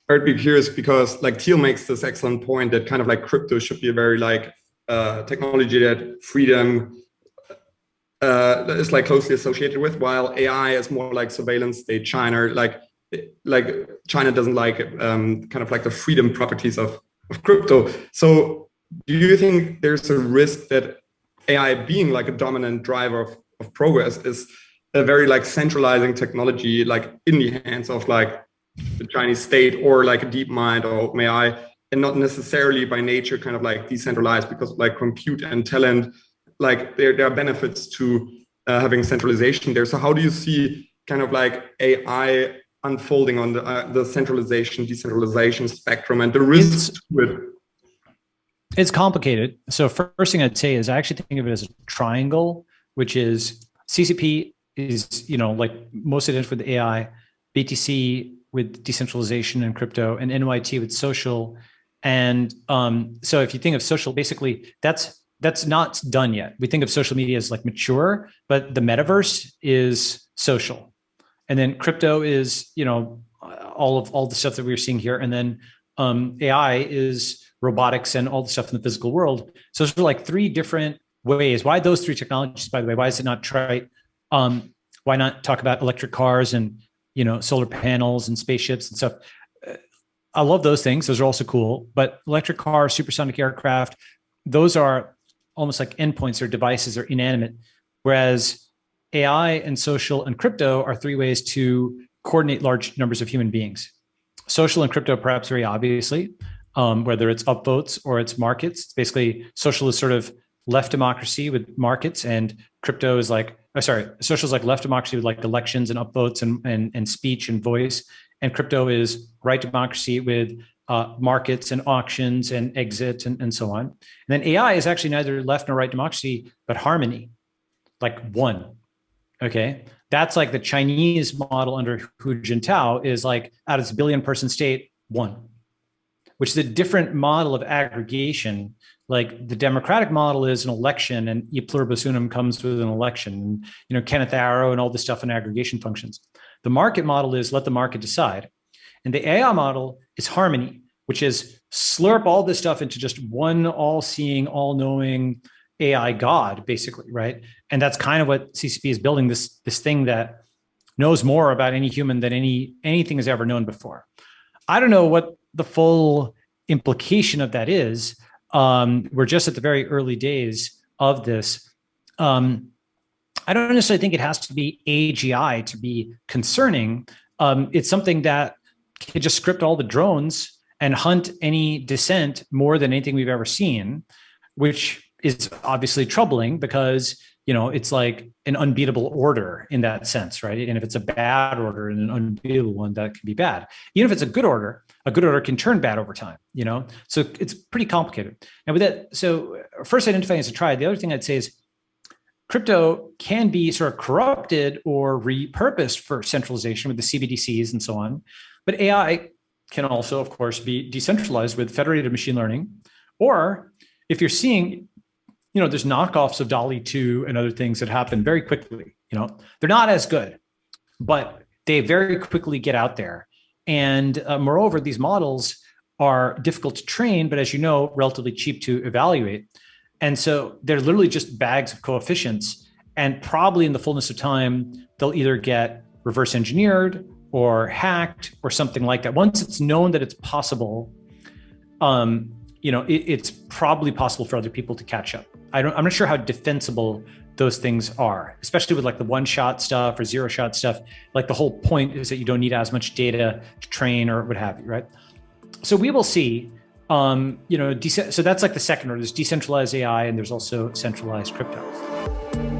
I'd be curious because like Thiel makes this excellent point that kind of like crypto should be a very like technology that freedom is like closely associated with, while AI is more like surveillance state. Like China doesn't like kind of like the freedom properties of crypto. So do you think there's a risk that AI being like a dominant driver of progress is a very like centralizing technology, like in the hands of like the Chinese state or like a DeepMind or OpenAI, and not necessarily by nature kind of like decentralized, because like compute and talent, like there are benefits to having centralization there. So how do you see kind of like AI unfolding on the centralization, decentralization spectrum and the risks to it? It's complicated. So first thing I'd say is I actually think of it as a triangle, which is CCP is, like most identified with AI, BTC with decentralization and crypto, and NYT with social. And so if you think of social, basically that's not done yet. We think of social media as like mature, but the metaverse is social. And then crypto is, all the stuff that we're seeing here. And then AI is robotics and all the stuff in the physical world. So there's like three different ways. Why those three technologies, by the way? Why is it not trite? Why not talk about electric cars and, solar panels and spaceships and stuff? I love those things. Those are also cool. But electric cars, supersonic aircraft, those are almost like endpoints or devices or inanimate. Whereas AI and social and crypto are three ways to coordinate large numbers of human beings. Social and crypto, perhaps very obviously, whether it's upvotes or it's markets. It's basically, social is sort of left democracy with markets, and crypto is like, social is like left democracy with like elections and upvotes and speech and voice. And crypto is right democracy with markets and auctions and exit and so on. And then AI is actually neither left nor right democracy, but harmony, like one. Okay. That's like the Chinese model under Hu Jintao is like out of its billion person state, one, which is a different model of aggregation. Like the democratic model is an election, and e pluribus unum comes with an election, and, Kenneth Arrow and all this stuff in aggregation functions. The market model is let the market decide. And the AI model is harmony, which is slurp all this stuff into just one all-seeing, all-knowing AI God, basically, right? And that's kind of what CCP is building, this thing that knows more about any human than anything has ever known before. I don't know what the full implication of that is. We're just at the very early days of this. I don't necessarily think it has to be AGI to be concerning. It's something that can just script all the drones and hunt any dissent more than anything we've ever seen, which is obviously troubling because, it's like an unbeatable order in that sense, right? And if it's a bad order and an unbeatable one, that can be bad. Even if it's a good order can turn bad over time, So it's pretty complicated. And with that, so first identifying as a triad, the other thing I'd say is crypto can be sort of corrupted or repurposed for centralization with the CBDCs and so on. But AI can also, of course, be decentralized with federated machine learning. Or if you're seeing, there's knockoffs of DALL-E 2 and other things that happen very quickly. They're not as good, but they very quickly get out there. And moreover, these models are difficult to train, but as you know, relatively cheap to evaluate. And so they're literally just bags of coefficients. And probably in the fullness of time, they'll either get reverse engineered or hacked or something like that. Once it's known that it's possible, it's probably possible for other people to catch up. I'm not sure how defensible those things are, especially with like the one-shot stuff or zero-shot stuff. Like the whole point is that you don't need as much data to train or what have you, right? So we will see, so that's like the second order. There's decentralized AI and there's also centralized crypto.